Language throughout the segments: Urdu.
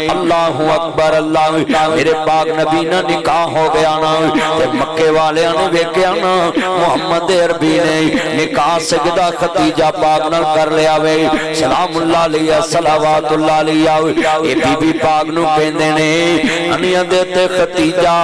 اللہ اکبر اللہ میرے پاک نبی نہ نکاح ہو گیا نا تے مکے والے نے ویکھیا نا محمد عربی نے نکاح سیدہ خدیجہ پاک نال کر لیا وے سلام اللہ علیہ صلوات اللہ علیہ اے بی بی پاک نو کہندے نے انیاں دے تے خدیجہ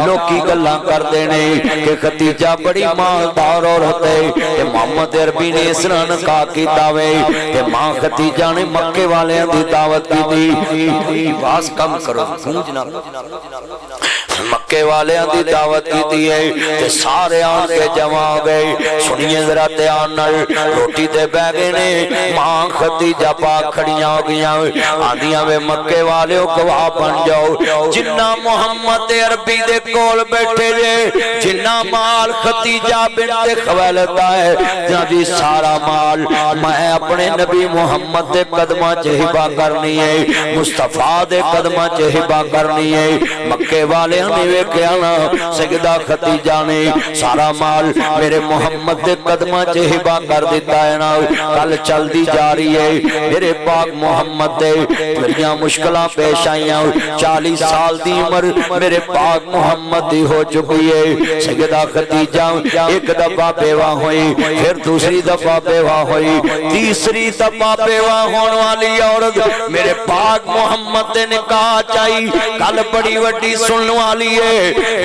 لوکی گلاں کردے نے کہ خدیجہ بڑی مالدار عورت ہے تے محمد عربی نے اس نال نکاح کیتا وے تے ماں خدیجہ نے مکے والے دی دعوت کی واس کم کرو گونجنا مکے والے دی دعوت کی ہے تے سارے آن کے جمع ہو گئے سنیے ذرا دھیان نال روٹی تے بیٹھ گئے نے ماں خدیجہ پاک کھڑیاں ہو گئیاں آندیاں وے مکے والے گواہ بن جاؤ جنہ محمد عربی دے کول بیٹھے جے جنہ مال خدیجہ بنت خویلد دا ہے جنہ سارا مال میں اپنے نبی محمد دے قدمہ چ ہبہ کرنی ہے مصطفیٰ دے قدمہ چ ہبہ کرنی ہے مکے والے ویکھیا نا سیدہ خدیجہ نے سارا مال میرے محمد دے قدماں چ ہبہ کر دیتا ہے نا کل چلدی جا رہی ہے میرے پاک محمد دے بڑیاں مشکلاں پیش آئیاں 40 سال دی عمر میرے پاک محمد دی ہو چکی ہے سیدہ خدیجہ ایک دفعہ بیوہ ہوئی پھر دوسری دفعہ بیوہ ہوئی تیسری دفعہ بیوہ ہون والی عورت میرے پاک محمد دے نکاح چاہی کل بڑی وڈی سنن والی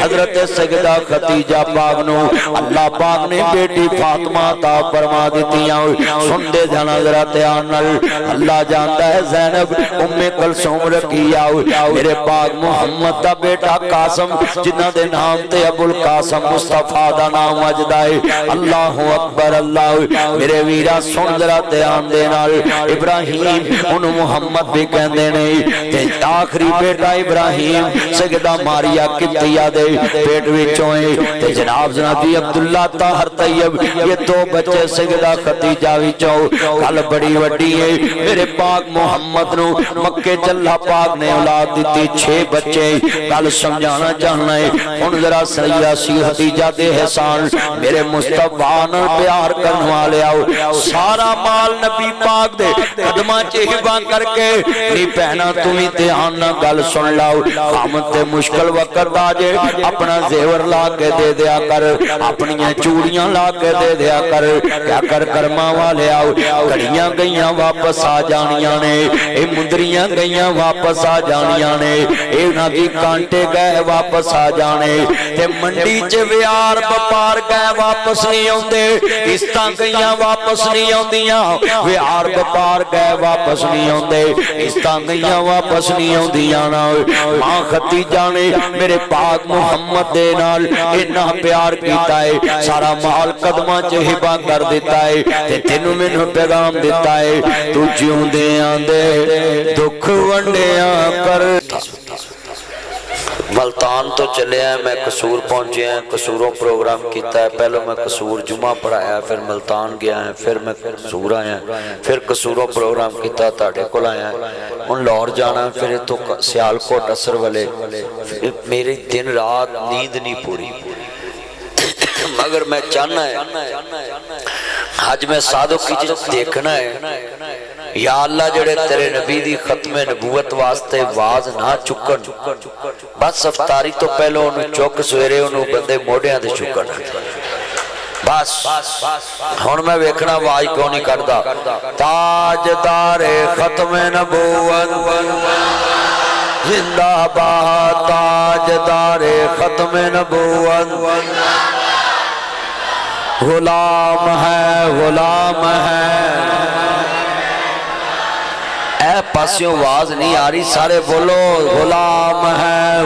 حضرت سیدہ خدیجہ پاک نو اللہ پاک نے بیٹی فاطمہ عطا فرما دیتیاں سن دے جانا ذرا دھیان نال اللہ جانتا ہے زینب ام کلثوم رکھیا میرے پاک محمد دا بیٹا قاسم جنہ دے نام تے ابو القاسم مصطفیٰ دا نام وجدا ہے اللہ اکبر اللہ میرے ویرا سن ذرا دھیان دے نال ابراہیم ان محمد بھی کہندے نہیں تے آخری بیٹا ابراہیم سیدہ ماریا کتیا دے پیٹ وچوں تے جناب جنابی عبداللہ طاہر طیب یہ دو بچے سیدہ خدیجہ وچوں کل بڑی وڈی ہے میرے پاک محمد نو مکے چلا پاک نے اولاد دیتی 6 بچے کل سمجھانا چاہنا ہے ہن ذرا سیدہ خدیجہ دے احسان میرے مصطفیٰ نال پیار کرن والے آؤ سارا مال نبی پاک دے قدماں چ ہبہ کر کے نی پہنا تمہیں دھیان نہ گل سن لاؤ خامد تے مشکل وقت آجے اپنا زیور لا کے دے دیا کر اپنی چوڑیاں لا کے دے دیا کر کیا کر کرما والے آؤ کڑیاں گئیاں واپس آ جانیاں نے اے مندریاں گئیاں واپس آ جانیاں نے اے نادی کانٹے گئے واپس آ جانے تے منڈی چ ویار بپار گئے واپس نہیں ہوندے استاں گئیاں واپس نہیں ہوندیاں ویار بپار گئے واپس نہیں ہوندے استاں گئیاں واپس نہیں ہوندیاں نا ماں خدیجہ نے میرے پاک محمد دے نال اتنا پیار کیتا ہے سارا مال قدماں چ ہبہ کر دیتا ہے تے تینوں مینوں پیغام دیتا ہے تو جیوندیاں دے دکھ ونڈیاں کر ملتان تو چلے ہیں میں قصور پہنچے ہیں قصوروں پروگرام کیتا ہے پہلے میں قصور جمعہ پڑھایا پھر ملتان گیا ہے پھر میں قصور آیا پھر قصوروں پروگرام کیتا تاڑے کو آیا ان لاہور جانا پھر تو سیالکوٹ اثر والے میری دن رات نیند نہیں پوری مگر میں چاہنا ہے حج میں صادق کی دیکھنا ہے یا اللہ جڑے تیرے نبی دی ختم نبوت واسطے واز نہ چکن بس افطاری تو پہلو انہوں چوک سویرے انہوں بندے موڑیاں دے چکن بس ہن میں ویکھنا واج کیوں نہیں کردا تاجدار ختم نبوت زندہ باد تاجدار ختم نبوت غلام ہے اے پاسیوں واز نہیں آ رہی سارے بولو غلام ہے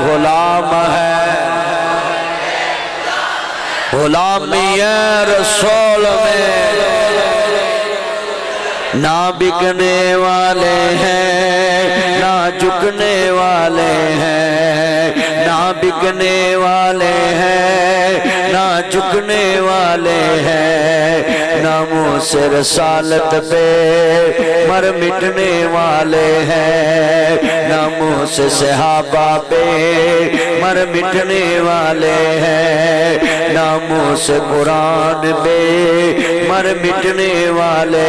غلامی ہے رسول میں نہ بکنے والے ہیں نہ جھکنے والے ہیں نہ بکنے والے ہیں نہ جھکنے والے ہیں ناموس رسالت پہ مر مٹنے والے ہیں ناموس صحابہ پہ مر مٹنے والے ہیں ناموس قرآن پہ مر مٹنے والے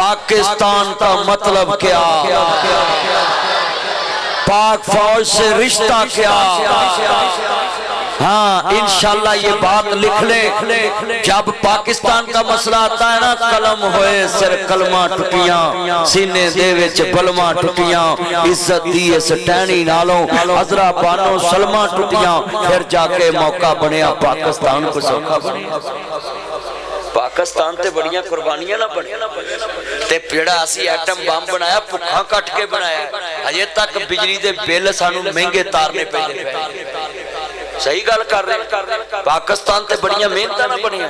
پاکستان کا مطلب کیا، پاک فوج سے رشتہ کیا؟ ہاں انشاءاللہ یہ بات لکھ لے، جب پاکستان کا مسئلہ آتا ہے نا، قلم ہوئے سر کلمہ ٹکیاں، سینے دے وچ بلمہ ٹکیاں، عزت دی اس ٹہنی نالوں عذرا بانو سلمہ ٹکیاں، پھر جا کے موقع بنیا پاکستان کو سوکھا بنیا۔ پاکستان تے بڑیاں قربانیاں نہ بنی تے پیڑا اسی ایٹم بم بنایا، پکھاں کٹ کے بنایا، اجے تک بجلی دے بل سانو مہنگے تارنے پہ صحیح گل کر رہے، پاکستان تے بڑیاں محنتاں نہ بنیاں۔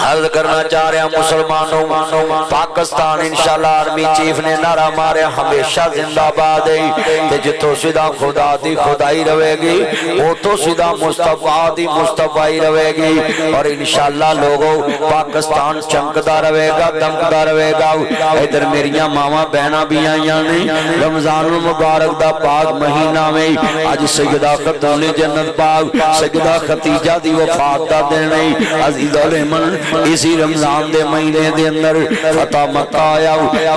عرض کرنا چاہ رہے ہیں مسلمانوں، پاکستان انشاءاللہ آرمی چیف نے نعرہ ماریا ہمیشہ زندہ باد ہے، تے جتو سیدھا خدا دی خدائی رہے گی، وہ تو سیدھا مصطفیٰ دی مصطفیٰ رہے گی، اور انشاءاللہ لوگوں پاکستان چمکدا رہے گا، دمکدا رہے گا۔ ادھر میریاں ماواں بہناں بھی آئیاں نے، رمضان المبارک دا پاک مہینہ میں اج سیدہ خاتون جنت پاک سیدہ خدیجہ دی وفات دا دن ہے۔ عزیز الرحمن اسی رمضان دے مہینے دے اندر فتح مکہ آیا،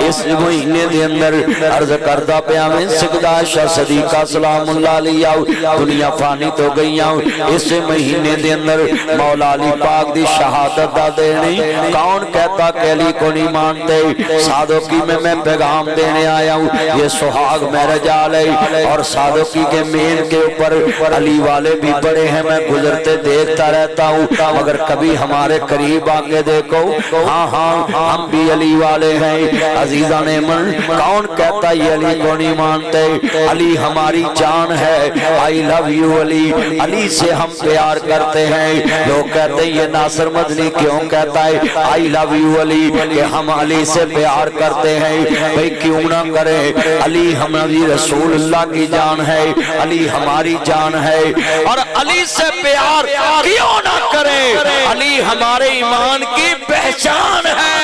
اس مہینے دے اندر عرض کردہ پیا میں سیدہ عائشہ صدیقہ سلام اللہ علیہ دنیا فانی تو گئیاں، اس مہینے دے اندر مولا علی پاک دی شہادت دا دین۔ کون کہتا کہ علی کو نہیں مانتے؟ صادقی میں پیغام دینے آیا ہوں، یہ سہاگ میرا جال ہے، اور صادقی کے مین کے اوپر علی والے بھی بڑے ہیں، میں گزرتے دیکھتا رہتا ہوں، مگر کبھی ہمارے قریب آگے دیکھو، ہاں ہاں ہم بھی علی والے ہیں۔ عزیزان من کون کہتا یہ علی کو نہیں مانتے؟ علی ہماری جان ہے، I love you علی، علی سے ہم پیار کرتے ہیں۔ لوگ کہتے ہیں یہ ناصر مدنی کیوں کہتا ہے I love you علی، کہ ہم علی سے پیار کرتے ہیں؟ بھئی کیوں نہ کریں، علی ہماری رسول اللہ کی جان ہے، علی ہماری جان ہے، اور علی سے پیار کیوں نہ کریں، علی ہمارے ایمان کی پہچان ہے۔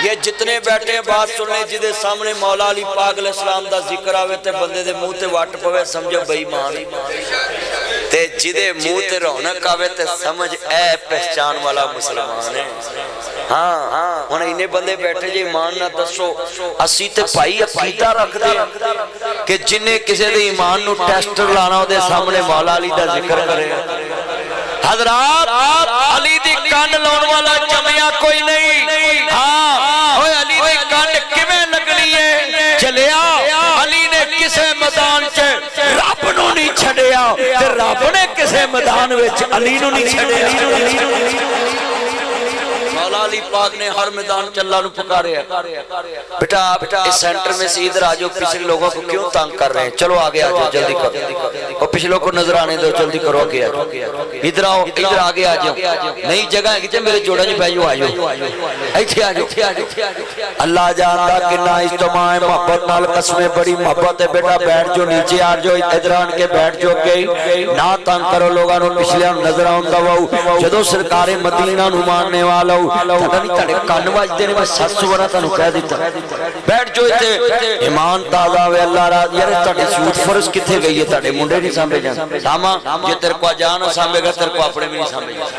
یہ جتنے بیٹھے بات سننے جدے سامنے مولا علی پاک علیہ السلام دا ذکر آوے تے بندے دے منہ تے وٹ پوے سمجھو بے ایمان، تے جدے منہ تے رونق آوے تے سمجھ اے پہچان والا مسلمان ہے۔ ہاں انہیں انہیں بندے بیٹھے جے ایمان نہ دسو، اسی تے پائی عقیدہ رکھ دے کہ جنہیں کسی دے ایمان نو ٹیسٹر لانا ہو دے سامنے مولا علی دا ذکر کرے۔ حضرات علی دی کانڈ لون والا جمعیہ کوئی نہیں، ہاں اوہ علی دی کانڈ کمیں لگنی ہے؟ چلیا علی نے کسے میدان چے رب نو نہیں چھڑیا، تے رب نے کسے میدان وچ علی نو نہیں چھڑیا۔ مولا علی پاک نے ہر میدان چلا نو پکارے ہیں، بیٹا اس سینٹر میں سے ادھر آجو، پچھلے لوگوں کو کیوں تانگ کر رہے ہیں؟ چلو آگے آجو جلدی کرو، اور پچھلوں کو نظر آنے دو، جلدی کرو آگے آجو، ادھر آؤ، ادھر آگے آجو، نئی جگہ ہے کہ میرے جوڑا جی بھائیو آجو، ایتھے آجو۔ اللہ جانتا کہ نہ اجتماع محبت نال قسمیں بڑی محبت ہے، بیٹا بیٹھ جو نیچے آجو، ادھر آن کے بیٹھ جو گئی، نہ تانگ کرو لوگاں نو، پچھلے نظر آن دو، جدو سرکار مدینہ نو ماننے والا پتہ نہیں تاڑے کان واجدے نے میں 700 ورہ تانو کہہ دیتا، بیٹھ جو اتھے ایمان تازہ ہوئے اللہ راضی، یار تاڑے سیوٹ فرض کتھے گئی ہے؟ تاڑے منڈے نہیں سامبے جان ساما جے تیر کو جانا سامبے گا، تیر کو اپنے بھی نہیں سامبے جان۔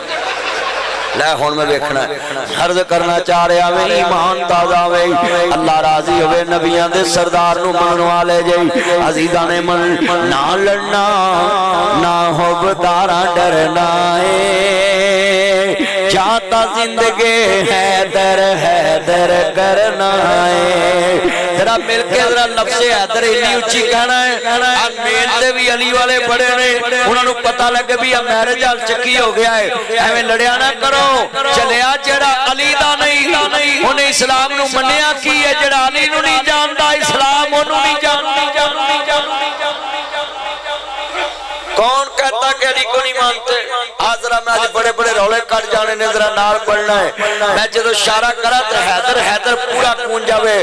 لے ہون میں بیکھنا ہے، عرض کرنا چاہ رہے ہیں ایمان تازہ ہوئے اللہ راضی ہوئے، نبیان دے سردار نو منوا لے جائے۔ عزیزان من نہ لڑنا نہ حبدارا ڈرنا ہے، چاہتا زندگی حیدر حیدر کرنا ہے۔ ذرا مل کے ذرا لفظ حیدر علی اچھی کہنا ہے، مین دے بھی علی والے بڑے نے، انہوں نے پتہ لگے بھی میرے جال چکی ہو گیا ہے، ایویں لڑیا نہ کرو۔ چلیا جڑا علی دا نہیں انہیں اسلام نو منیا کی ہے، جڑا علی نو نہیں جاندا اسلام انہوں نہیں جاندا۔ کون کہتا کہ علی کو نہیں مانتے؟ آزرہ میں آج بڑے بڑے رولے کٹ جانے نے ذرا نال پڑھنا ہے، میں جدو اشارہ کرا تو حیدر حیدر پورا کون جاوے۔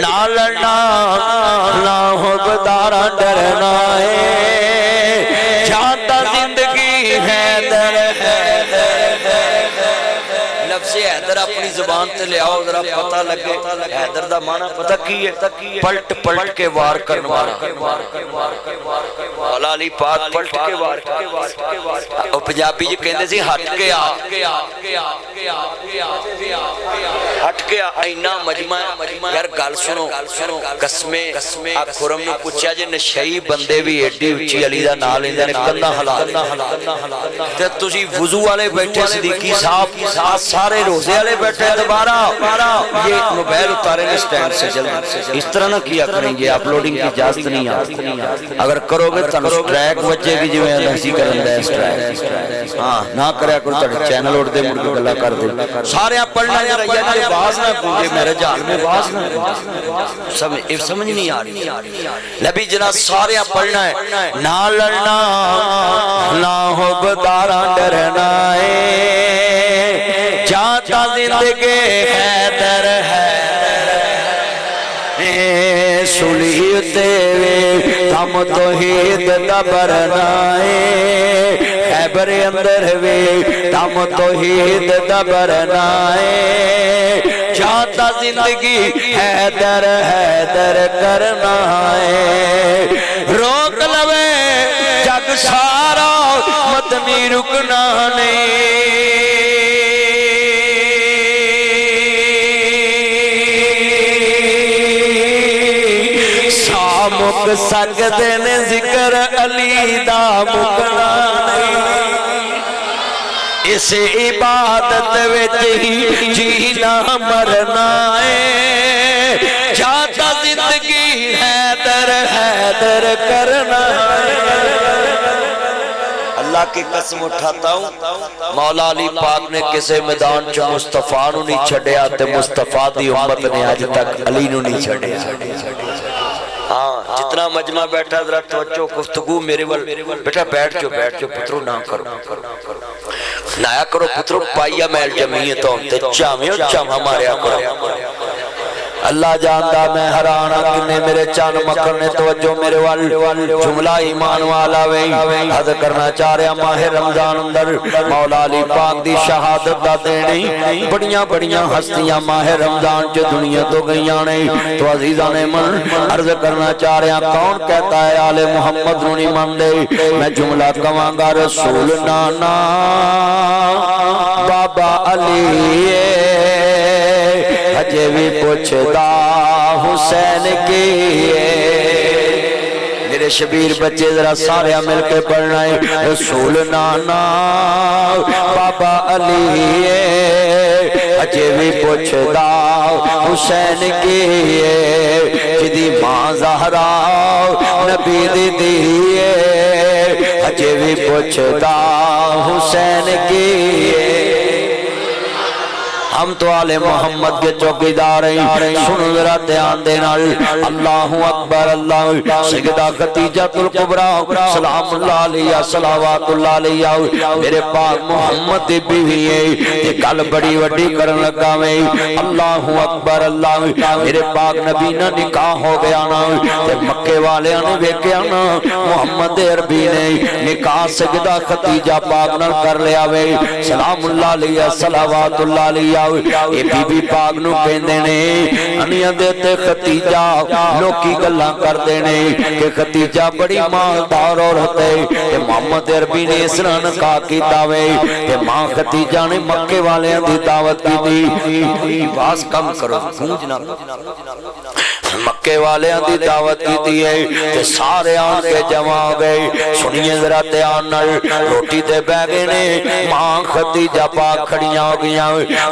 نہ لڑنا نہ حبدارا ڈرنا ہے، جانتا زندگی حیدر حیدر۔ لفظ حیدر اپنی زبان تے لے آؤ ذرا پتہ لگے حیدر دا معنی پتہ کی ہے پلٹ پلٹ کے وار کرنے والا مولا علی پاک پلٹ کے وار اور پنجابی جو کہندے سی ہٹ کے آ ہٹ کے اینا مجمع یار گل سنو قسمیں خرم نے پوچھا جے نشئی بندے بھی ایڈی اچھی علی دا نام لیندے نے کندا حلال تے تسی وضو والے بیٹھے صدیقی صاحب سارے روزے والے بیٹھے دوبارہ یہ موبائل اتارے نے سٹینڈ سے جلدی اس طرح نہ کیا کریں گے اپلوڈنگ کی اجازت نہیں آتی اگر کرو گے تو سٹرائک بچے گی جو میں ایسی کرن دے سٹرائک ہاں نہ کریا کرو تے چینل اڑ دے مڑ کے گلا کر دے سارے پڑھنا ہے رہیا کہ باز نہ گونجے میرے جہل میں باز نہ سمجھ نہیں آ رہی نبی جناب سارے پڑھنا ہے نہ لڑنا نہ ہو بدارا ڈرنا ہے جاتا زندگی حیدر ہے سلیتے وے تم توحید دا برنا ہے خیبر اندر وے تم توحید دا برنا ہے جاتا زندگی حیدر حیدر کرنا ہے روک لوے جگ سارا مدنی رکنا نہیں مک سکتے نے ذکر علی دا مکنا نہیں اس عبادت وچ ہی جینا مرنا ہے جاتا زندگی حیدر حیدر کرنا ہے اللہ کی قسم اٹھاتا ہوں مولا علی پاک نے کسے میدان چ مصطفیٰ نو نہیں چھڑیا تے مصطفیٰ دی امت نے آج تک علی نو نہیں چھڑیا ہاں جتنا مجمع بیٹھا ذرا توجہ گفتگو میرے ول بیٹا بیٹھ جو پترو نہ کرو نایا کرو پترو پائیا محل جمعیتوں تے چاہمیں اور چاہم ہمارے کرو اللہ جاندہ میں حرانا کنے میرے چان مکر نے توجہ میرے وال جملہ ایمان والا ویں حد کرنا چاہ رہا ماہ رمضان اندر مولا علی پاک دی شہادت دا دینی بڑیاں ہستیاں ماہ رمضان جو دنیا تو گئیاں نہیں تو عزیزان من عرض کرنا چاہ رہا کون کہتا ہے آل محمد رونی من دے میں جملہ کمانگا رسول نانا بابا علی اجے بھی پوچھتا حسین کی میرے شبیر بچے ذرا سارے مل کے پڑھنا ہے رسول نانا بابا علی اجے بھی پوچھتا حسین کی جدی ماں زہرا نبی دی اجے بھی پوچھتا حسین کی ہم تو آل محمد کے چوکیدار ہیں سن ذرا دھیان دینا اللہ اکبر اللہ سیدہ خدیجہ الکبریٰ سلام اللہ علیہ صلوات اللہ علیہ میرے پاک محمد دی بیوی ہے یہ کل بڑی وڈی کرن لگا میں اللہ اکبر اللہ میرے پاک نبی نہ نکاح ہو گیا نا تے مکے والے نے ویکھیا نا محمد عربی نے نکاح سیدہ خدیجہ پاک نال کر لیا وے سلام اللہ علیہ صلوات اللہ علیہ اے بی بی پاک نو کہندے نے انیاں دے تے ختیجہ لوکی گلاں کردے نے کہ ختیجہ بڑی مالدار عورت ہے تے محمد عربی نے اس نال نکاح کیتا وے تے ماں ختیجہ نے مکے والیاں دی دعوت کیتی باس کم کرو گونج نہ مکے والیاں دی دعوت کیتی ہے تے سارے آن کے جمع ہو گئے سنیے ذرا دھیان نال روٹی تے بیٹھ گئے نے ماں خدیجہ پاک کھڑیاں ہو گئیاں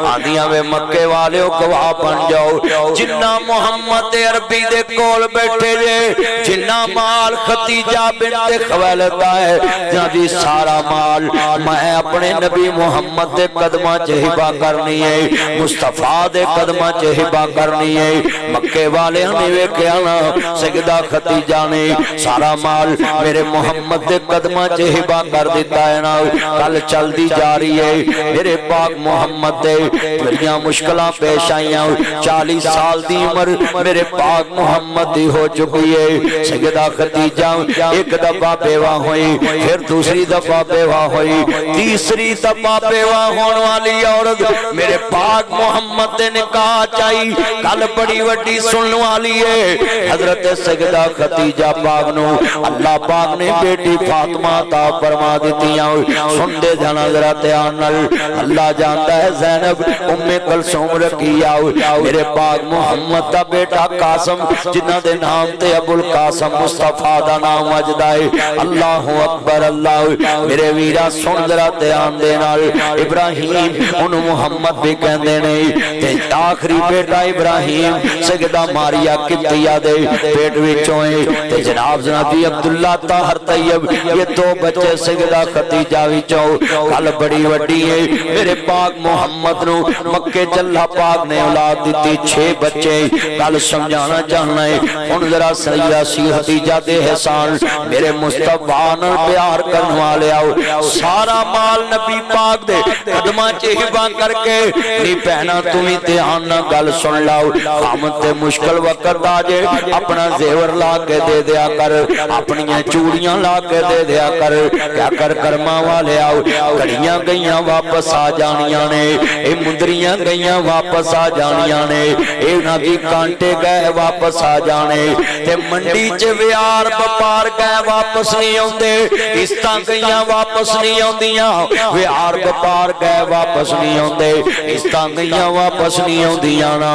آندیاں وے مکے والے گواہ بن جاؤ جنہ محمد عربی دے کول بیٹھے جے جنہ مال خدیجہ بنت خویلد ہے جی سارا مال میں اپنے نبی محمد دے قدمہ چ ہبہ کرنی ہے مصطفیٰ دے قدمہ چ ہبہ کرنی ہے مکے والے نے ویکھیا نا سیدہ خدیجہ نے سارا مال میرے محمد دے قدماں چ ہبا کر دیتا ہے نا گل چلدی جا رہی ہے میرے پاک محمد دے بڑیاں مشکلاں پیش آئیاں 40 سال دی عمر میرے پاک محمد دی ہو چکی ہے سیدہ خدیجہ ایک دفعہ بیوہ ہوئی پھر دوسری دفعہ بیوہ ہوئی تیسری دفعہ بیوہ ہون والی عورت میرے پاک محمد دے نکاح چاہی کل بڑی وڈی سنن والی ہے حضرت سیدہ خدیجہ پاک نو اللہ پاک نے بیٹی فاطمہ عطا فرما دیتیاں سن دے جانا ذرا دھیان نال اللہ جانتا ہے زینب ام کلثوم رقیہ میرے پاک محمد دا بیٹا قاسم جنہ دے نام تے ابو القاسم مصطفیٰ دا نام وجدا ہے اللہ اکبر اللہ میرے ویرا سن ذرا دھیان دے نال ابراہیم ان محمد بھی کہندے نہیں تے آخری بیٹا ابراہیم سیدہ ماریا قبطیہ دے پیٹ وچوں ہے تے جناب جنابی عبداللہ طاہر طیب یہ دو بچے سیدہ خدیجہ وچوں گل بڑی وڈی ہے میرے پاک محمد نو مکے چلا پاک نے اولاد دیتی 6 بچے گل سمجھانا چاہنا ہے ہن ذرا سیدہ خدیجہ دے احسان میرے مصطفیٰ نال پیار کرن والے آؤ سارا مال نبی پاک دے قدماں چ ہبا کر کے نی پہنا تمہیں دھیان نہ گل سن لاؤ خامد تے مشکل وقت آجے اپنا زیور لا کے دے دیا کر اپنی چوڑیاں لا کے دے دیا کر کیا کر کرما والے آؤ گھڑیاں گئیاں واپس آ جانیاں نے اے مندریاں گئیاں واپس آ جانیاں نے اے نبی کانٹے گئے واپس آ جانے تے منڈی چ ویار بپار گئے واپس نہیں ہوندے استاں گئیاں واپس نہیں ہوندیاں ویار بپار گئے واپس نہیں ہوندے استاں گئیاں واپس نہیں ہوندیاں نا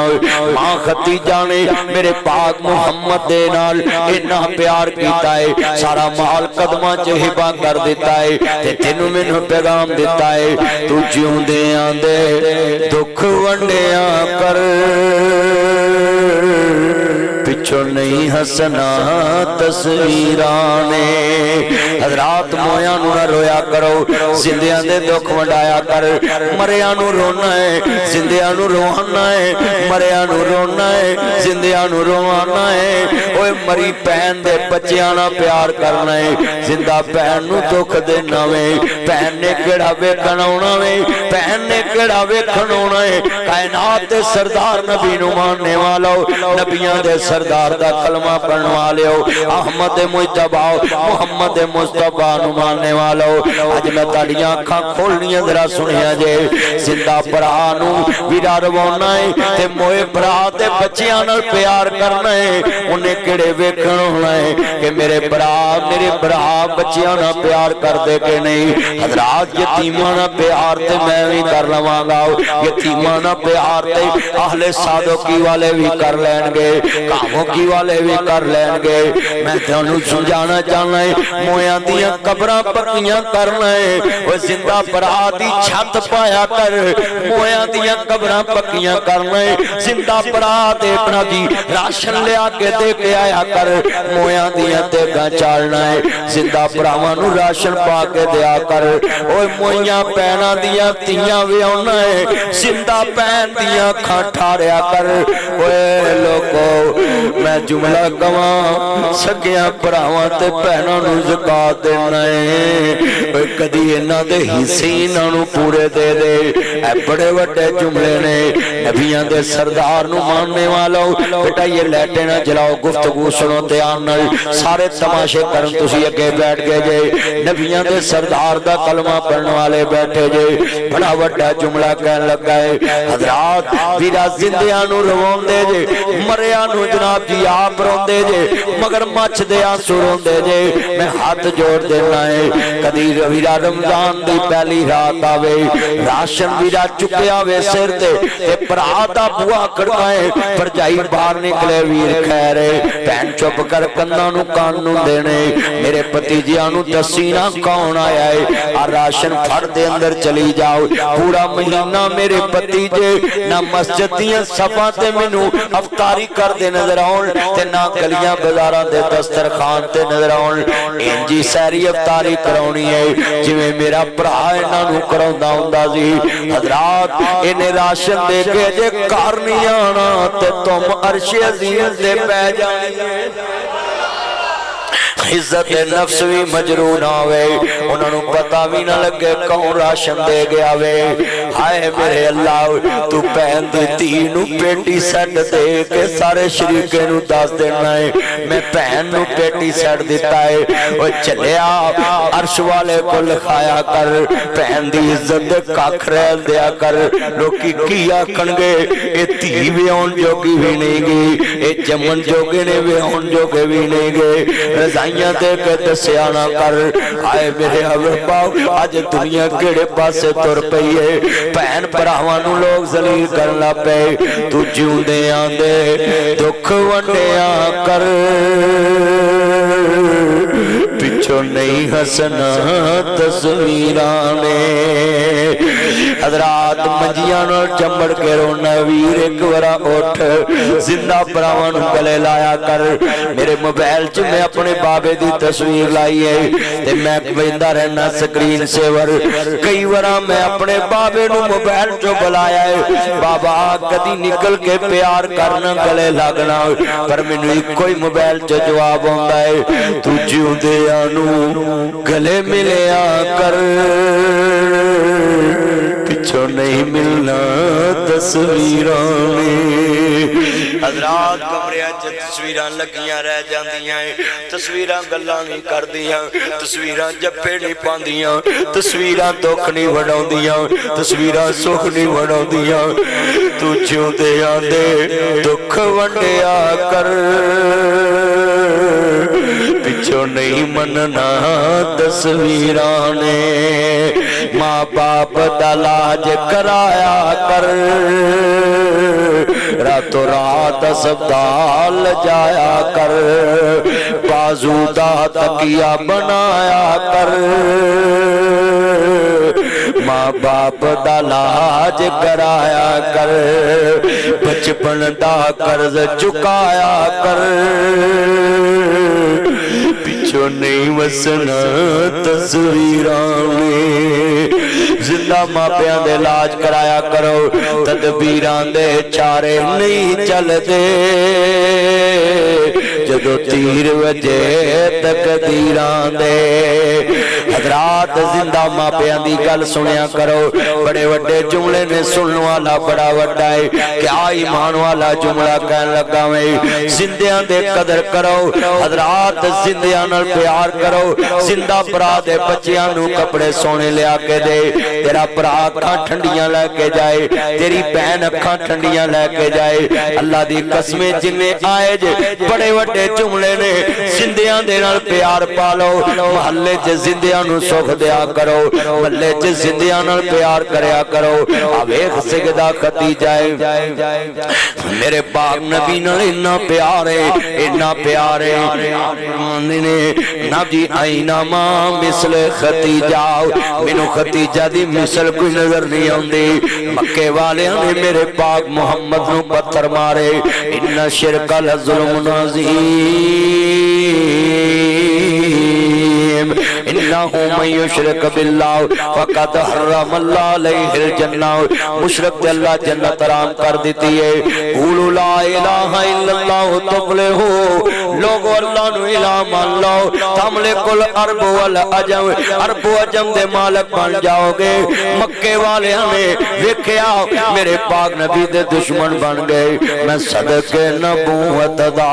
ماں خدیجہ نے میرے پاک محمد دے نال اتنا پیار کیتا ہے سارا مال قدماں چ ہبا کر دیتا ہے تے تینوں مینوں پیغام دیتا ہے تو جیوندیاں دے دکھ ونڈیاں کر پچھو نہیں ہسنا تصویرانے حضرات مویاں نو نہ رویا کرو زندیاں دے دکھ ونڈایا کر مریاں نو رونا ہے زندیاں نو روانا ہے مریاں نو رونا ہے زندیاں نو روانا ہے اوے مری پہن دے بچیاں نہ پیار کرنا ہے زندہ پہن نو دکھ دینا وے پہن نے کیڑا ویکھن آونا وے پہن نے کیڑا ویکھن آونا ہے کائنات دے سردار نبی نو ماننے والا نبیاں دے سردار دا کلمہ پڑھن والے ہو احمد مجتبی محمد مصطفیٰ نو ماننے والا ہو اج میں تاڑیاں اکھاں کھولنیاں ذرا سنیا جے زندہ بھرا نو ویرا روانا ہے تے موئے بھرا تے بچیاں نال پیار کرنا ہے انہیں کیڑے ویکھن ہونا ہے کہ میرے بھرا بچیاں نال پیار کر دے کہ نہیں حضرات یتیماں نال پیار تے میں بھی کر لواں گا یتیماں نال پیار تے اہل صادقی والے بھی کر لین گے کاموں کی والے بھی کر لین گے میں تانوں سمجھانا چاہنا ہے مویاں دیاں قبراں پکیاں کرنا ہے وہ زندہ بھرا دی چھت پایا کر مویاں دیاں قبراں پکیاں کرنا ہے زندہ بھرا دے اپنا دی راشن لیا کے دے کے آیا کر مویاں دیاں دیگاں چالنا ہے زندہ بھراواں نو راشن پا کے دیا کر اوے مویاں پہنا دیاں تیاں وی آنا ہے زندہ پہن دیاں کھان ٹھاریا کر اوے لوگو میں جملہ کواں سکیاں بھراواں تے بہناں نو زکات دینا ہے اوے کدی انہاں دے حصے انہاں نو پورے دے دے اے بڑے وڈے جملے نے نبیاں دے سردار نو ماننے والو بیٹا یہ لیٹے نہ جلاؤ گفتگو سنو دھیان نال سارے تماشے کرن تسی اگے بیٹھ گئے جے نبیاں دے سردار دا کلمہ پڑھن والے بیٹھے جے بڑا وڈا جملہ کہن لگا ہے حضرات ویرا زندیاں نو رواندے جے مریا نو جناب جی آپ روندے جے مگر مچ دے آنسو روندے جے میں ہاتھ جوڑ دینا ہے کدی ویرا رمضان دی پہلی رات آوے راشن ویرا چکیا وے سر تے پرا دا بوا کھڑکائے پرجائی باہر نکلے ویر خیرے پہن چپ کر کناں نو کان نو دینے میرے پتیجیاں نو دسینا کون آیا ہے اور راشن پھڑ دے اندر چلی جاؤ پورا مہینہ میرے پتیجے نہ مسجد دیاں صفاں تے مینوں افطاری کر دے نظر آؤن تے نہ گلیاں بازاراں دے دسترخوان تے نظر آؤن انجی سیری افطاری کرونی ہے جویں میرا بھرا انہاں نوں کراوندا ہوندا سی حضرات انہیں راشن دے کے جے گھر نہیں آنا تے تم عرش عظیم تے پہ جانی ہے عزت نفس بھی مجرون آوے انہوں نے پتہ بھی نہ لگے کون راشن دے گیا وے ہائے میرے اللہ تو پہن دی تینوں پیٹی سیٹ دے کے سارے شریکے نو دس دینا ہے میں پہن نو پیٹی سیٹ دیتا ہے وہ چلیا عرش والے کو لکھایا کر پہن دی عزت دے کاکھ ریل دیا کر لوکی کیا کنگے اے تی بھی ہون جوگی بھی نہیں گی اے جمن جوگے نے بھی ہون جوگے بھی نہیں گے رضائیاں دے کے دسیانا کر آئے میرے حضرت پاک آج دنیا کیڑے پاسے تر پئی ہے پہن پراوانو لوگ ذلیل کرنا پے تو جیوں دے آندے دکھ ونڈیاں کر پچھو نہیں ہسنا تصویرانے حضرات منجیاں اور چمڑ کے رونا ویر ایک ورہ اٹھ زندہ پراوان گلے لایا کر میرے موبائل چ میں اپنے بابے دی تصویر لائی ہے تے میں ویندا رہنا سکرین سیور کئی ورہ میں اپنے بابے نو موبائل چ بلایا ہے بابا کدی نکل کے پیار کرنا گلے لگنا پر مینوں کوئی موبائل چ جواب ہوندا ہے تو جیوں دے آنو گلے ملیا کر پچھو نہیں ملنا تصویران حضرات کمریاں چ تصویراں لگیاں رہ جاندیاں تصویراں گلاں نہیں کردیاں تصویراں جپے نہیں پاندیاں تصویراں دکھ نہیں وڈاوندیاں تصویراں سکھ نہیں وڈاوندیاں تو جیوں دے آندے دکھ ونڈیا کر پچھو نہیں مننا تصویرانے ماں باپ دا لاج کرایا کر راتوں رات اسپتال جایا کر بازو دا تکیہ بنایا کر ماں باپ دا لاج کرایا کر بچپن دا قرض چکایا کر پچھو نہیں وسنا تصویران زندہ ماں پیاں دے علاج کرایا کرو تدبیران دے چارے نہیں چل دے جدو تیر وجے تقدیران دے حضرات زندہ ماں پیاں دی گل سنیا کرو بڑے وڈے جملے نے سننے والا بڑا وڈا ہے کیا ایمان والا جملہ کہن لگا میں زندیاں دے قدر کرو حضرات زندیاں نال پیار کرو زندہ برا دے بچیاں نو کپڑے سونے لیا کے دے تیرا برا اکھاں ٹھنڈیاں لے کے جائے تیری بہن اکھاں ٹھنڈیاں لے کے جائے اللہ دی قسمیں جنہیں آئے جے بڑے وڈے جملے نے زندیاں دے نال پیار پالو محلے چ زندیاں نو سکھ دیا کرو محلے چ زندیاں نال پیار کریا کرو آویخ سجدہ ختیجہ میرے پاک نبی نال اتنا پیار ہے اتنا پیار ہے نبی آئینہ ماں مثل ختیجہ مینوں ختیجہ دی مثل کوئی نظر نہیں آندی مکے والے نے میرے پاک محمد نو پتھر مارے ان شرک لظلم عظیم انہو من یشرک باللہ فقد حرم اللہ علیہ الجنہ مشرک دے اللہ جنت حرام کر دیتی ہے قولوا لا الہ الا اللہ تفلحوا لوگو اللہ نو الہ مان لو تملک الارض والعجم عرب و عجم دے مالک بن جاؤ گے مکے والے ہمیں ویکھیا میرے پاک نبی دے دشمن بن گئے میں صدقے نبوت دا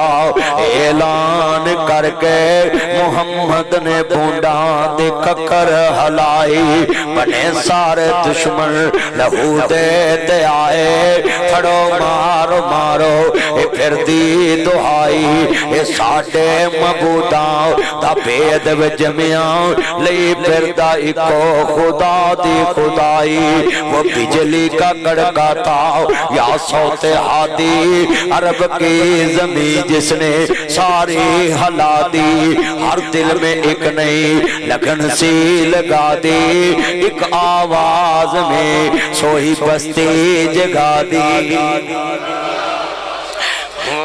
اعلان کر کے محمد نے بونڈا دے ککر ہلائی بنے سارے دشمن لہو دے آئے پھڑو مارو مارو اے پھر دی دعائی اے ساڑھے مبوداں دا بید و جمعیاں لئی پھر دا ایکو خدا دی خدائی وہ بجلی کا کڑکا تھا یا صوت ہادی عرب کی زمین جس نے ساری ہلا دی ہر دل میں ایک نئی لگن سی لگا دی ایک آواز میں سوئی بستی جگا دی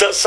10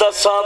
10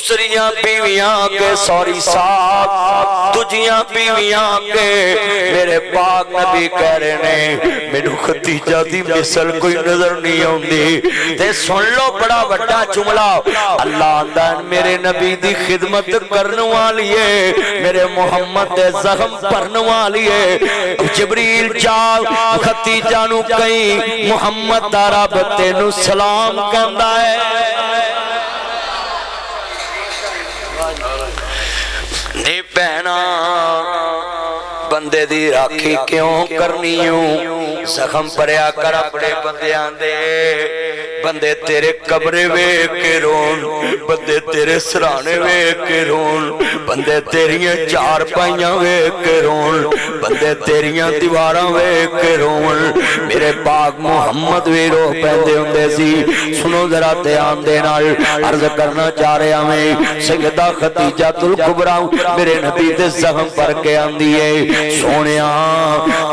دوسریاں بیویاں کے سوری صاحب تجھیاں بیویاں کے میرے پاک نبی کہہ رہے نے مینوں ختیجہ دی مثل کوئی نظر نہیں آندی تے سن لو بڑا بڑا جملہ اللہ آندا میرے نبی دی خدمت کرنے والی ہے میرے محمد دے زخم بھرنے والی ہے جبریل جا ختیجہ نو کہیں محمد دا رب تینوں سلام کہندا ہے نی بہنا بندے دی راکھی کیوں کرنی ہوں زخم پریا کر اپنے بندیاں دے بندے تیرے قبرے ویکھ کے رون بندے تیرے سرانے ویکھ کے رون بندے تیریاں چار پائیاں ویکھ کے رون بندے تیریاں دیواراں ویکھ کے رون میرے پاک محمد وی رو پیندے ہوندے سی سنو ذرا دھیان دے نال عرض کرنا چاہ رہا میں سیدہ خدیجہ الکبریٰ میرے نبی دے زخم پر کے آندی ہے سونیاں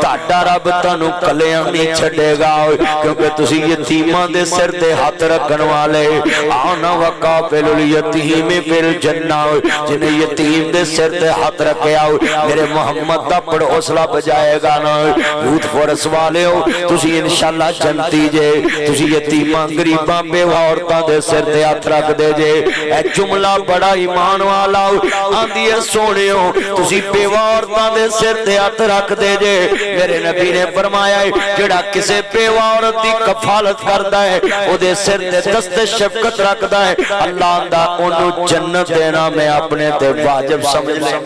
تاڈا رب تانوں کلیاں نہیں چھڈے گا کیونکہ تسی یتیماں دے سر تے ہاتھ رکھن والے آنا وقافل الیتیم فی الجنہ جنہیں یتیم دے سر تے ہاتھ رکھے آؤ میرے محمد دا پڑ حوصلہ بجائے گا نا یوتھ فورس والے ہو تسی انشاءاللہ جنتی جے تسی یتیماں غریباں بیوہ عورتاں دے سر تے ہاتھ رکھ دے جے اے جملہ بڑا ایمان والا آندی ہے سونے ہو تسی بیوہ عورتاں دے سر تے ہاتھ رکھ دے جے میرے نبی نے فرمایا ہے جڑا کسے بیوہ عورت دی کفالت کردا ہے او دے سر تے دست شفقت رکھدا ہے اللہ دا انہوں جنت دینا میں اپنے تے واجب سمجھ لیں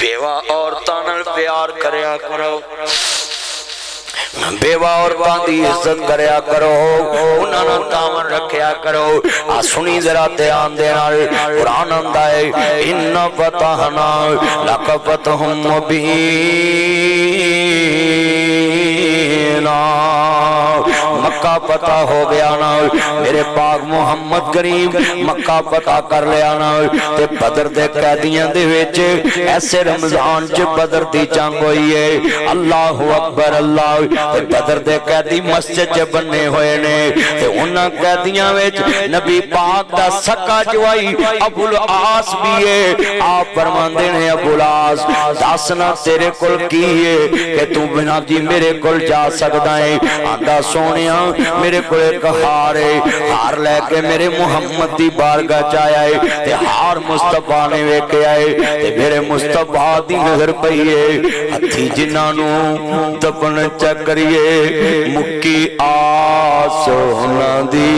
بیوہ عورتاں نال پیار کریا کرو بیوہ عورتاں دی عزت کریا کرو انہاں نال تعاون رکھیا کرو آ سنی ذرا دھیان دے نال قرآن آندا ہے ان فتحنا لک فتح مبینا مکہ فتح ہو گیا نا میرے پاک محمد کریم مکہ فتح کر لیا نا تے بدر دے قیدیاں دے وچ ایسے رمضان چ بدر دی جنگ ہوئی ہے اللہ اکبر اللہ تے بدر دے قیدی مسجد چ بننے ہوئے نے تے انہاں قیدیاں وچ نبی پاک دا سکا جوائی ابو العاص بھی ہے آپ فرماندے نے ابو العاص دسنا تیرے کول کی ہے کہ تو بنا جی میرے کول جا سکدا ہے آندا سونیا میرے کو ایک ہار ہے ہار لے کے میرے محمد دی بارگاہ چایا ہے تے ہار مصطفیٰ نے ویکھیا ہے تے میرے مصطفیٰ دی نظر پئی ہے ہتھی جنہاں نو دفن چکریے مکی آس ہونا دی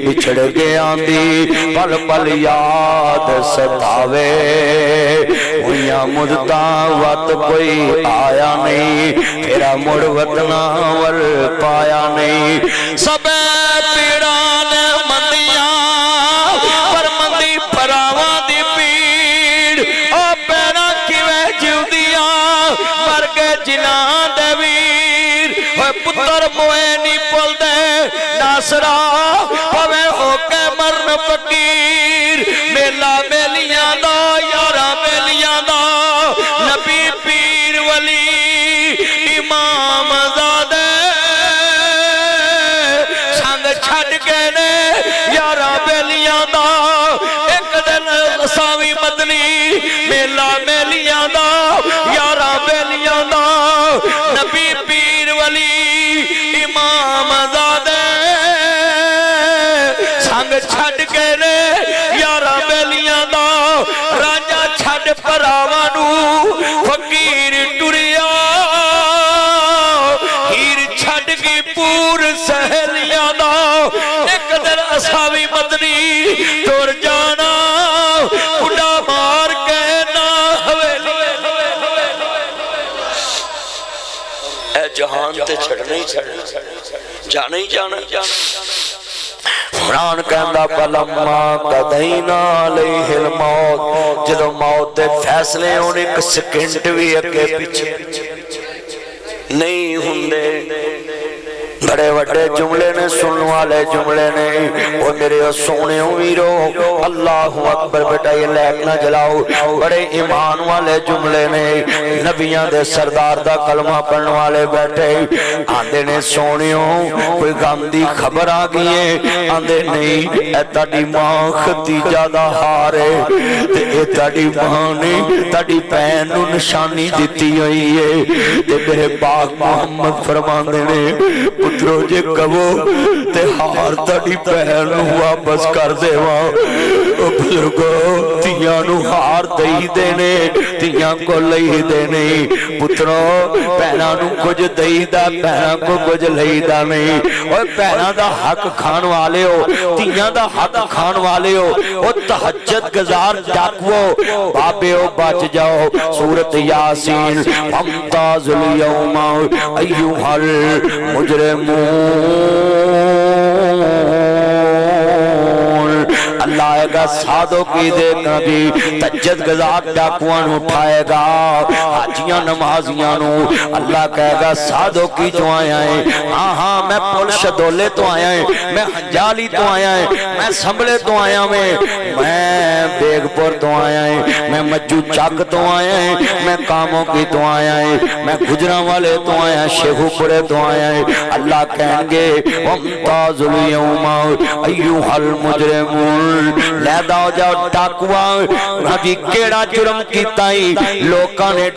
بچھڑ گیا دی پل پل یاد ستاوے ہویاں مدتاں وقت کوئی آیا نہیں پھرا مڑ وطنا ور پایا نہیں سب پیڑان مندیاں پر مندی پراواں دی پیڑ او پیڑا کیویں جیودیاں مر گئے جناں دے ویر ہوئے پتر موئے نہیں پل دے ناصرہ پویں ہو کے مرن فقیر میلا میلیاں دا یارا میلیاں دا نبی پیر ولی امام زادے سنگ چھڑ گئے نے یارا بیلیاں دا ایک دن ساوی مدنی میلا میلیاں دا یارا بیلیاں دا نبی پیر ولی امام زادے سنگ چھڑ گئے نے یارا بیلیاں دا راجہ چھڑ پراوانو فقیر ٹریا ہیر چھڑ گی پور سہلیاں دا ایک دن اساوی مدنی ٹر جانا اڈا مار کے نا حویلی اے جہان تے چھڑنے ہی چھڑنے جانا ہی جانا قرآن کہندا فلما قضینا علیہ الموت جدو موت دے فیصلے ہونے ایک سیکنڈ بھی اگے پیچھے نہیں ہوندے بڑے وڈے جملے نے سننے والے جملے نے او میرے سونے ویرو اللہ اکبر بیٹا یہ لیک نہ جلاؤ بڑے ایمان والے جملے نے نبیاں دے سردار دا کلمہ پڑھن والے بیٹھے آندے نے سونیوں کوئی غم دی خبر آ گئی ہے آندے نہیں اے تاڑی ماں ختیجہ دا ہار ہے تے اے تاڑی ماں نے تاڑی پہن نو نشانی دیتی ہوئی ہے تے میرے پاک محمد فرماندے نے پترو جے کبو تے ہار تاڑی پہن نو واپس کر دے وہاں او بزرگو تیاں نو ہار دئی دینے تیاں کو لئی دینے پترو پہنا نو کچھ دئی دا پہنا کو کچھ لئی دا نہیں اور پہنا دا حق کھان والے ہو تیاں دا حق کھان والے ہو اور تہجد گزار ڈاکوو بابے ہو بچ جاؤ سورت یاسین ممتاز الیوم ایوہ المجرمون اللہ آئے گا سادوں کی دیکھ نبی تجد گزار ڈاکوان اٹھائے گا حاجیاں نمازیاں نو اللہ کہے گا سادوں کی جو آیا ہے ہاں میں پولش دولے تو آیا ہے میں ہنجالی تو آیا ہے میں سنبلے تو آیا میں بیگ پور تو آیا ہے میں مجھو چاک تو آیا ہے میں کاموں کی تو آیا ہے میں گجران والے تو آیا ہے شیخو پورے تو آیا ہے اللہ کہیں گے وَمْتَازُ الْيَوْمَ أَيُّهَا الْمُجْرِمُونَ لے داؤ جاؤ ٹاکوان نبی کیڑا جرم کیتا ہی لوکاں نے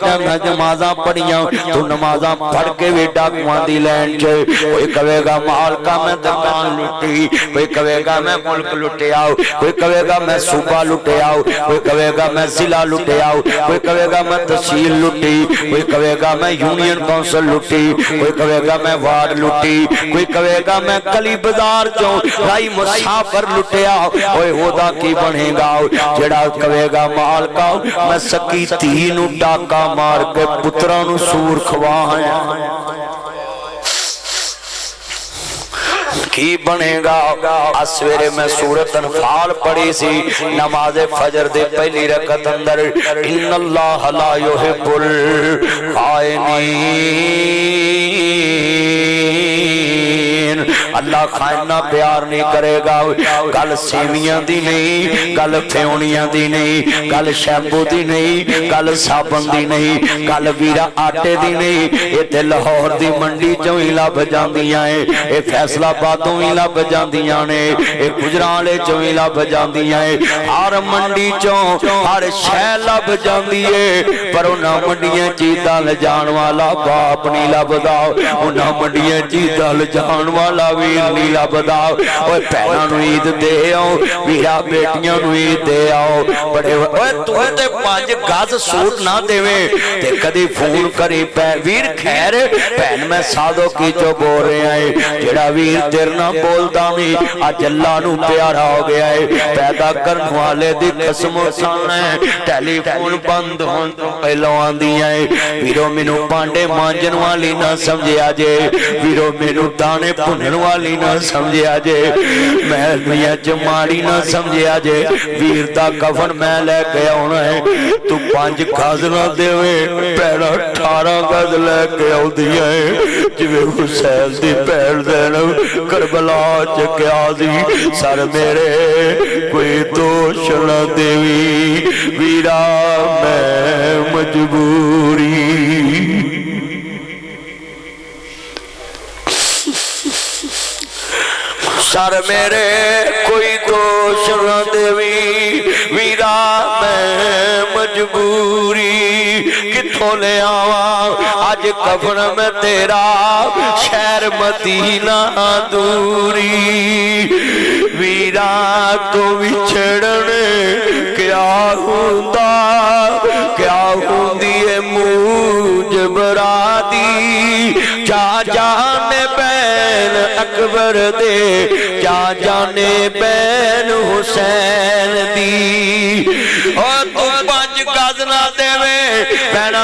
نمازاں پڑھیاں تو نمازاں پڑھ کے بھی ٹاکوان دی لین چھے کوئی کہے گا مال کا میں دکان لٹی کوئی کہے گا میں ملک لٹے آؤ کوئی کہے گا میں صوبہ لٹے آؤ کوئی کہے گا میں ضلع لٹے آؤ کوئی کہے گا میں تحصیل لٹی کوئی کہے گا میں یونین کونسل لٹی کوئی کہے گا میں وارڈ لٹی کوئی کہے گا میں گلی بازار چوں رائی مسافر لٹے آؤ اوے ہودا کی بنے گا جڑا کہے گا مال کا میں سکی تینو ڈاکا مار کے پترانو سور کھوایا کی بنے گا اسویرے میں سورت انفال پڑھی سی نماز فجر دے پہلی رکعت اندر ان اللہ لا یحب الخائنین اللہ خائنہ پیار نہیں کرے گا گل سیویاں دی نہیں گل پھیونیاں دی نہیں گل شیمپو دی نہیں گل صابن دی نہیں گل ویرا آٹے دی نہیں یہ تے لاہور دی منڈی چوں ہی لب جاندیاں ہیں یہ فیصلہ بادوں ہی لب جاندیاں نے یہ گجرالے چوں ہی لب جاندیاں ہیں ہر منڈی چوں ہر شے لب جاندی ہے پر انہاں منڈیاں چیزاں لجان والا باپ نہیں لبدا انہاں منڈیاں چیزاں لجان والا ویر نہیں لبدا اوے پہنا نو عید دے آؤ ویرا بیٹیاں نو عید دے آؤ بڑے اوے تو تے 5 گز سوٹ نہ دیویں تے کدی فون کری ویر خیر بہن میں سادوں کی جو بول رہے ہیں جڑا ویر تیر نہ بولدا نہیں اج اللہ نو پیارا ہو گیا ہے پیدا کرن والے دی قسم سانے ٹیلی فون بند ہون تو پہلو آندیاں ویرو مینوں پانڈے مانجن والی نہ سمجھیا جے ویرو مینوں دانے بھنن والی نہ سمجھیا جے میں میاں جماڑی نہ سمجھیا جے ویر دا کفن میں لے کے آنا ہے تو 5 گز نہ دیویں پیڑا 18 گز لے کے آؤندی ہے جویں حسین دی پیڑ زینب کربلا چ کے آدی سر میرے کوئی دوش نہ دیوی ویرا میں مجبوری سر میرے کوئی دوش نہ دیوی ویرا میں مجبوری کتھوں لے آواں آج کفن میں تیرا شہر مدینہ دوری ویرا تو وچھڑن کیا ہوندا کیا ہوندی ہے موجب رادی کیا جانے بین اکبر دے کیا جانے بین حسین دی اور تو 5 گز نہ دے بہنا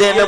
3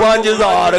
5000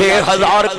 6000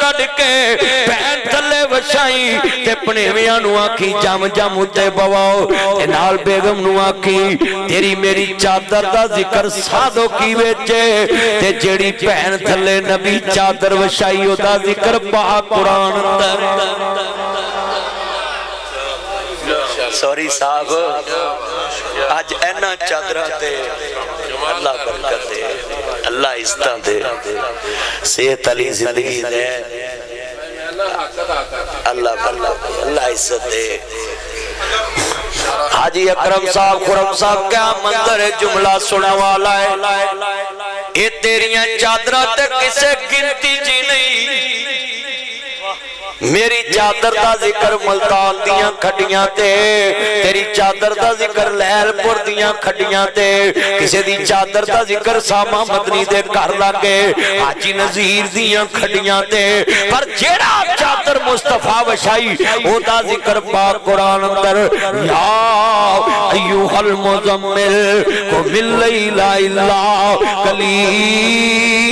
کڈ کے پین تھلے وچھائی تے پنیویاں نو آکھی جم جم اتے بواؤ تے نال بیگم نو آکھی تیری میری چادر دا ذکر سادو کی وچے تے جیڑی پین تھلے نبی چادر وچھائی او دا ذکر پاک قرآن اندر سوری صاحب آج اینا چادرہ تے اللہ برکت دے اللہ عزتہ دے صحت علی زندگی دے اللہ برکت دے اللہ عزت دے حاجی اکرم صاحب خرم صاحب کیا منظر جملہ سنا والا ہے اے تیریاں چادرہ تے کسے گنتی جی نہیں میری چادر دا ذکر ملتان دیاں کھڑیاں تے تیری چادر دا ذکر لہل پور دیاں کھڑیاں تے کسے دی چادر دا ذکر ساما مدنی دے کر لگے حاجی نظیر دیاں کھڑیاں تے پر جیڑا چادر مصطفیٰ وشائی او دا ذکر پاک قرآن اندر یا ایوہ المزمل قم اللیل الا قلیلا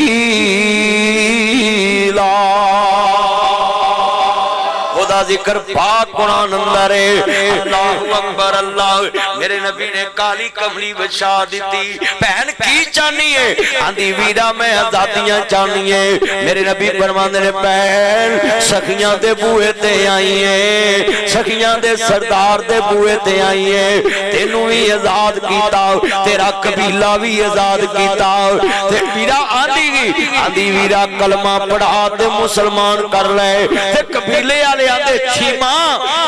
ذکر پاک قرآن اندر اللہ اکبر اللہ میرے نبی نے کالی کملی بچھا دیتی بہن کی چاہنی ہے آندھی ویرا میں آزادیاں چاہنی ہے میرے نبی فرماندے نے بہن سخیاں دے بوئے تے آئی ہیں سخیاں دے سردار دے بوئے تے آئی ہیں تینوں بھی آزاد کیتا تیرا قبیلہ بھی آزاد کیتا تے ویرا آندھی ویرا کلمہ پڑھا تے مسلمان کر لے تے قبیلے آلے آندھے چھیمہ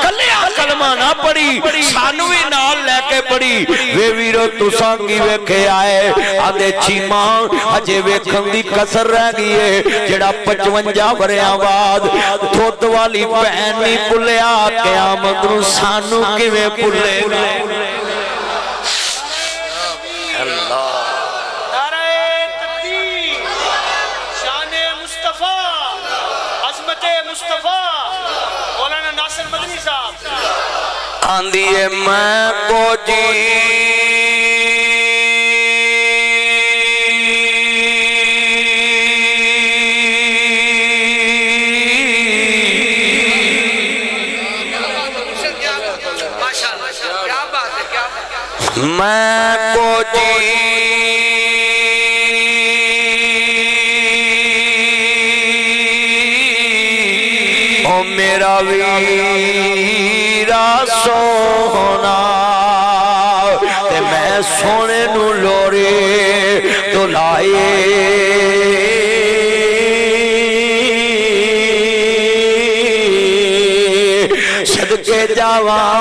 کلیا کلمہ نہ پڑی سانوی نال لے کے پڑی وے ویرو تساں کی ویکھے آئے آدھے چھیمہ اجے ویکھن دی کسر رہ گئے جڑا 55 وریاں بعد دھد والی بہن نہیں بھلیا قیامت نو سانو کیویں بھلے آندھیے میں کو جی میں کو جی او میرا ویرا سونا تے میں سونے نو لوری تو لائے صدقے جاواں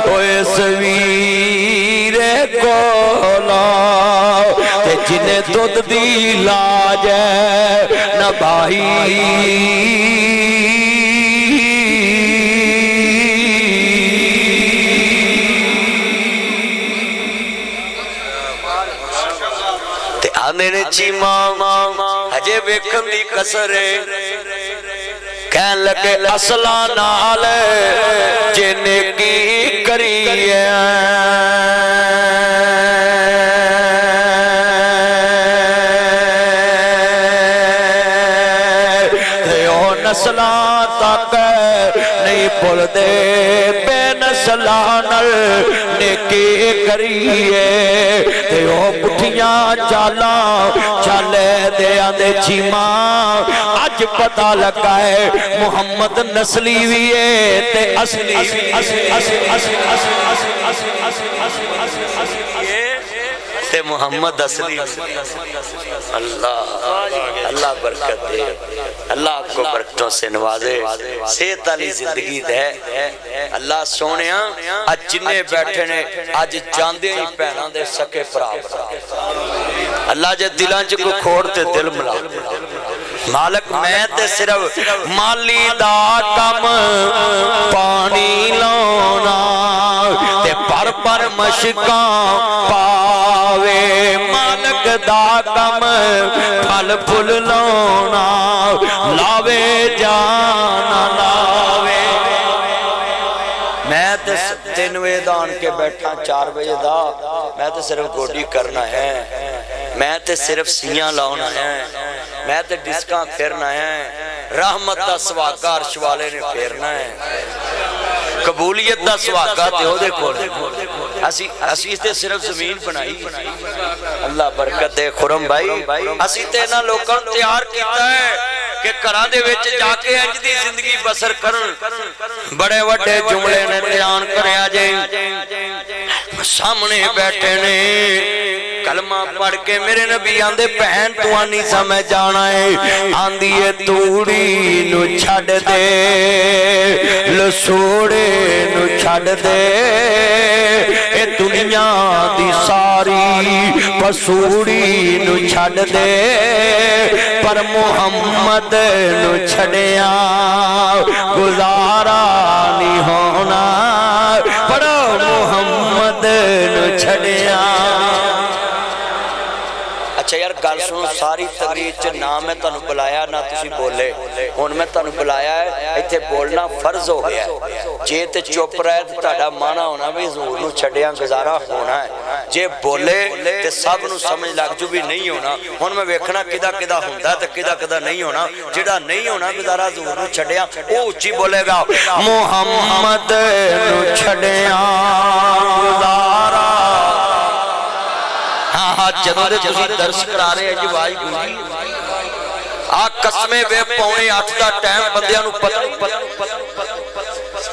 اوے سویر کولا تے جنہیں دودھ دی لاج نہ بھائی میرے چیمہ ہجے ویکھن دی کسرے کہن لگے اصلہ نال جنے کی کری ہے نسلہ تک نہیں بھول دے بے نسلہ نل نیکی کریے تے او پٹھیاں چالا چالے دے آندے چیمہ آج پتہ لگا ہے محمد نسلی بھی ہے تے اصلی تے محمد اصلی اللہ برکت دے اللہ آپ کو برکتوں سے نوازے صحت علی زندگی دے اللہ سونیاں آج جنہیں بیٹھے نے آج جاندے ہی پہنا دے سکے پراپر اللہ جے دلان کو کھوڑتے دل ملا مالک میں تے صرف مالی دا کم پانی لانا تے پر پر مشکاں پاوے مالک دا کم پھل پھل لانا لاوے جانا لاوے میں تے 3 بجے دان کے بیٹھا 4 بجے دا میں تے صرف گوڈی کرنا ہے میں تے صرف سیاں لاؤنا ہے میں تے ڈسکاں پھرنا ہے رحمت دا سواگا عرش والے نے پھیرنا ہے قبولیت دا سواگا تے ہو دے کول اسی تے صرف زمین بنائی اللہ برکت دے خرم بھائی اسی تے نہ لوکاں تیار کیتا ہے کہ گھراں دے وچ جا کے انج دی زندگی بسر کرن بڑے وڈے جملے نے بیان کریا جے سامنے بیٹھے نے کلمہ پڑھ کے میرے نبی آندے بہن تو نہیں سمجھ جانا ہے آندی ہے توڑی نو چھڑ دے لسوڑے نو چھڑ دے اے دنیا دی ساری پسوڑی نو چھڑ دے پر محمد نو چھڑیا گزارا نہیں ہونا پڑھو محمد نو چھڑیا اچھا یار گل سنو ساری تقریر چ نہ میں تانوں بلایا نہ تسی بولے ہن میں تانوں بلایا ہے ایتھے بولنا فرض ہو گیا ہے جے تے چپ رہے تے تہاڈا مانا ہونا بھی حضور نو چھڈیاں گزارا ہونا ہے جے بولے تے سب نو سمجھ لگ جو بھی نہیں ہونا ہن میں ویکھنا کدا کدا ہوندا تے کدا کدا نہیں ہونا جڑا نہیں ہونا گزارا حضور نو چھڈیاں او اونچی بولے گا محمد نو چھڈیاں گزارا جدوں دے تسی درس کرا رہے ہیں جی واج گونجی آ قسمیں بے پونے 8 دا ٹائم بندیاں نو پتہ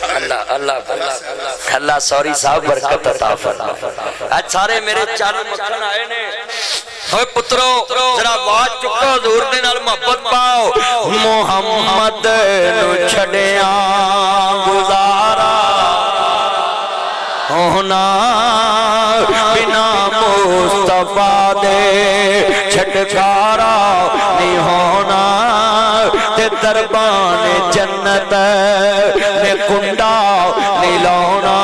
اللہ اللہ اللہ سوری صاحب برکت عطا فرما اج سارے میرے چار مکھن آئے نے ہوئے پترو ذرا آواز چکو حضور دے نال محبت پاؤ محمد نو چھڈیاں گزارا ہونا بنا مصطفیٰ دے چھٹکارا نہیں ہونا تے دربان جنت نے کنڈا نہیں لاؤنا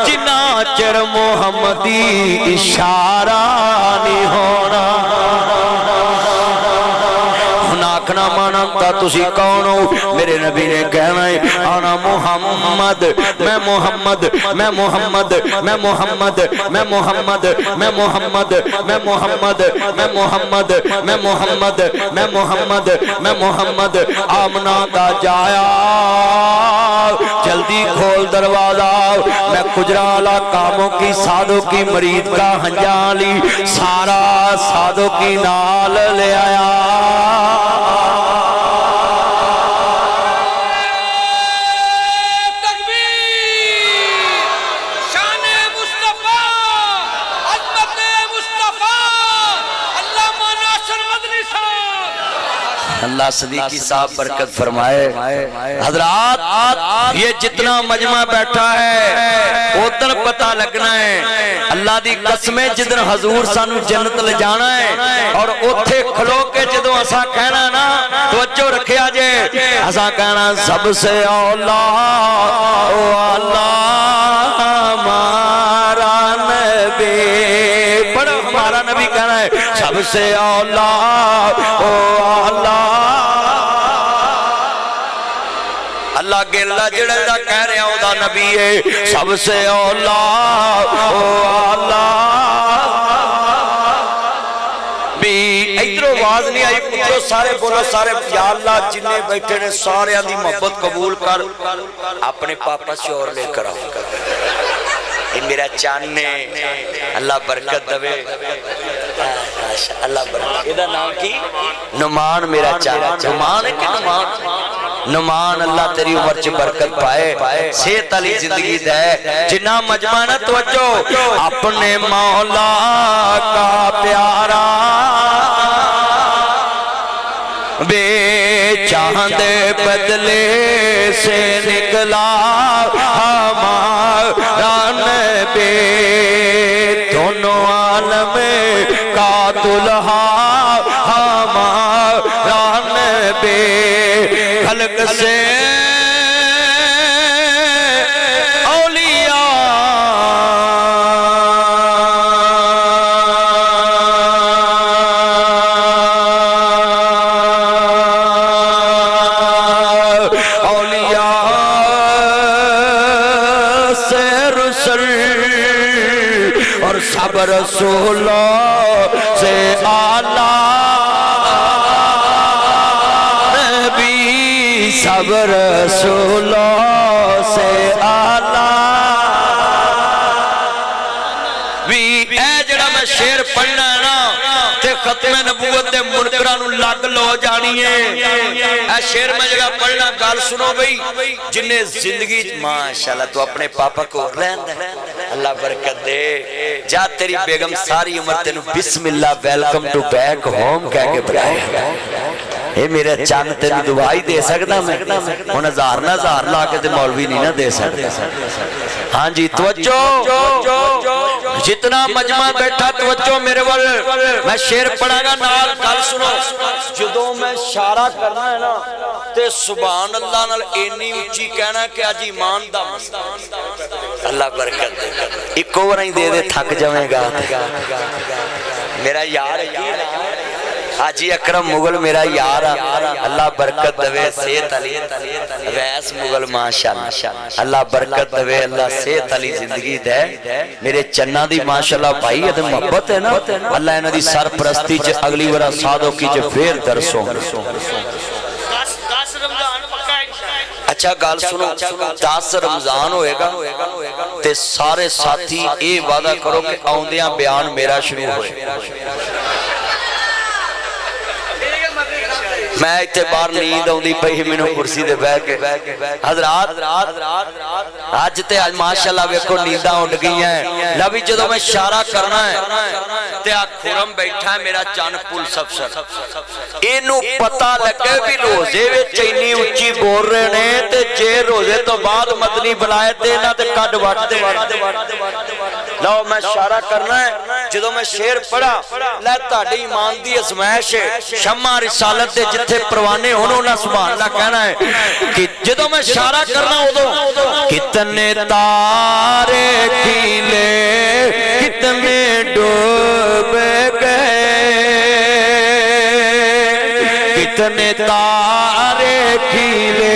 جنا چر محمدی اشارہ نہیں ہونا آکھنا مانتا تسی کون ہو میرے نبی نے کہنا ہے آنا محمد میں محمد میں محمد میں محمد میں محمد میں محمد میں محمد میں محمد میں محمد میں محمد میں محمد آمنا دا جایا جلدی کھول دروازہ میں کجرالا کاموں کی سادوں کی مرید کا ہنجالی سارا سادوں کی نال لے آیا اللہ صدیقی صاحب برکت فرمائے حضرات یہ جتنا مجمع بیٹھا ہے ادھر پتہ لگنا ہے اللہ دی قسمیں جدن حضور سانو جنت لے جانا ہے اور اتھے کھلو کے جدوں اسا کہنا نا توجہ رکھیا جے اسا کہنا سب سے اولا او اللہ ہمارا نبی پڑھو ہمارا نبی کہنا ہے سب سے اولا او اللہ اللہ گیلا جڑا جڑا کہہ رہے ہیں او دا نبی ہے سب سے اولا او اللہ بھی ادھر آواز نہیں آئی پوچھو سارے بولو سارے یا اللہ جنہیں بیٹھے نے سارے دی محبت قبول کر اپنے پاپا سے اور لے کر آؤ میرا چانے اللہ برکت دوے اللہ برکت یہ نام کی نمان میرا چانا نمان ہے کہ نمان نمان اللہ تیری عمر چ برکت پائے صحت علی زندگی دے جنہ مجمع نہ توجہ اپنے مولا کا پیارا بے چاند بدلے سے نکلا ہمارا نبی دونوں عالم کا دلہا ہمارا نبی خلق سے رسولوں سے آلہ اب رسولوں سے آلہ بھی اے جڑا میں شیر پڑھنا ہے نا تے ختم نبوت دے منکراں نوں لگ لو جانی ہے اے شیر میں جڑا پڑھنا گل سنو بھئی جن نے زندگی ماشاءاللہ تو اپنے پاپا کو رہندا اللہ برکت دے جا تیری بیگم ساری عمر تینوں بسم اللہ ویلکم ٹو بیک ہوم کہہ کے بلائے اے میرے چاند تیری دعائی دے سکتا میں ہن ہزار نہ ہزار لا کے تے مولوی نہیں نہ دے سکتے ہاں جی توجہ جتنا مجمع بیٹھا توجہ میرے ول میں شیر پڑھا گا نال گل سنو جدوں میں اشارہ کرنا ہے نا تے سبحان اللہ نال اینی اونچی کہنا کہ اج ایمان دا اللہ برکت دے ایک اور ہی دے دے تھک جاویں گا میرا یار حاجی اکرم مغل میرا یار اللہ برکت دوے صحت علی ویس مغل ماشاءاللہ اللہ برکت دوے اللہ صحت علی زندگی دے میرے چنہ دی ماشاءاللہ بھائی ہے محبت ہے نا اللہ انہاں دی سرپرستی چ اگلی ورا سادو کی چ پھر درسوں اچھا گل سنو 10 رمضان ہوئے گا تے سارے ساتھی اے وعدہ کرو کہ آوندیاں بیان میرا شروع ہوئے میں ایتھے باہر نیند آوندی پئی مینوں کرسی تے بیٹھ کے حضرات اج تے اج ماشاءاللہ ویکھو نینداں اڈ گئیاں لوی جدوں میں اشارہ کرنا ہے تے آ خرم بیٹھا ہے میرا چن پل سفسر اینوں پتہ لگے بھی روزے وچ اینی اونچی بول رہے نے تے جے روزے تو بعد مدنی بلائے تے انہاں تے کڈ وٹ دے لو میں اشارہ کرنا ہے جدوں میں شعر پڑھا لے تہاڈی ایمان دی ازمائش ہے شمع رسالت دے جتھے پروانے ہونو نہ سبحان اللہ کہنا ہے کہ جدوں میں اشارہ کرنا ادوں کتنے تارے کھیلے کتنے ڈوب گئے کتنے تارے کھیلے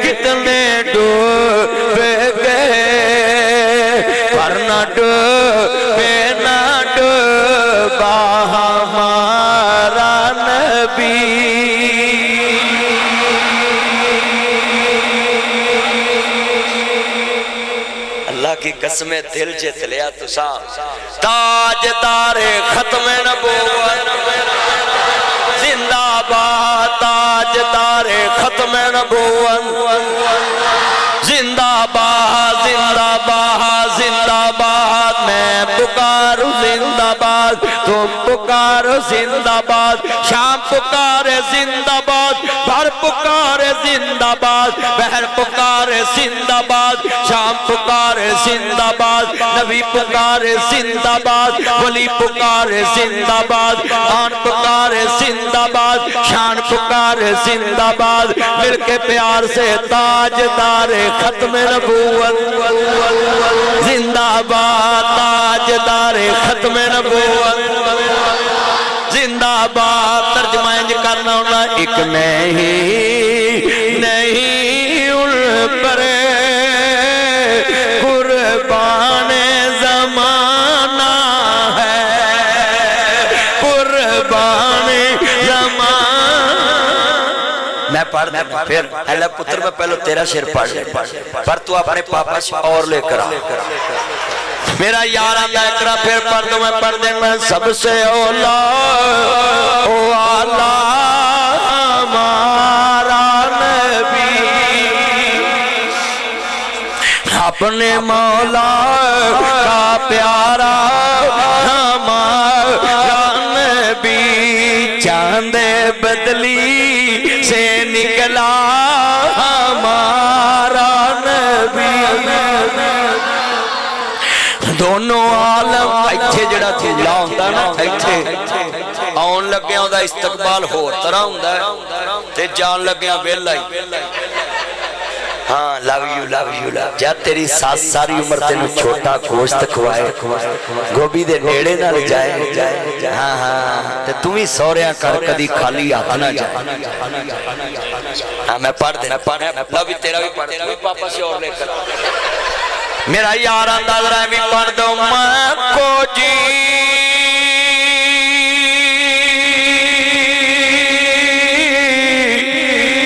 کتنے ڈوب گئے پر نہ ڈوبے نہ ڈوبا ہمارا نبی کی قسم دل جت لیا تسا تاجدار ختم نبوت زندہ باد تاجدار ختم نبوت زندہ باد زندہ باد زندہ باد میں پکاروں زندہ باد تم پکارو زندہ باد شام پکارے زندہ باد بھر پکارے زندہ باد بہر پکارے زندہ باد شام پکارے زندہ باد نبی پکارے زندہ باد ولی پکارے زندہ باد آن پکارے زندہ باد شان پکارے زندہ باد مل کے پیار سے تاجدار ختم نبوت زندہ باد تاجدار ختم نبوت زندہ باد ترجمہ انج کرنا ہونا ایک نہیں ان پر قربان زمانہ ہے قربان زمانہ میں پڑھ دیں پھر اللہ پتر میں پہلو تیرا شعر پڑھ لے پر تو اپنے پاپا سے اور لے کر میرا یار آندہ اکرا پھر پڑھ دو میں پڑھ دیں میں سب سے اولا ہمارا نبی اپنے مولا کا پیارا ہمارا نبی چاند بدلی سے نکلا ہمارا نبی دونوں عالم ایتھے جڑا تھولا ہوندا نا ایتھے آن لگیا ہوندا استقبال ہور طرح ہوندا ہے تے جان لگیا ویلا ہی ہاں لو یو جا تیری ساس ساری عمر تینو چھوٹا گوشت کھوائے گوبھی دے نیڑے نہ جائے ہاں ہاں تے تم ہی سوریاں کر کدی خالی ہاتھ نہ جائے ہاں میں پڑھ دے لو بھی تیرا بھی پڑھ دے پاپا سے اور لے کر میرا یار انداز رہے بھی پڑھ دو میں کو جی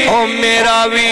او میرا بھی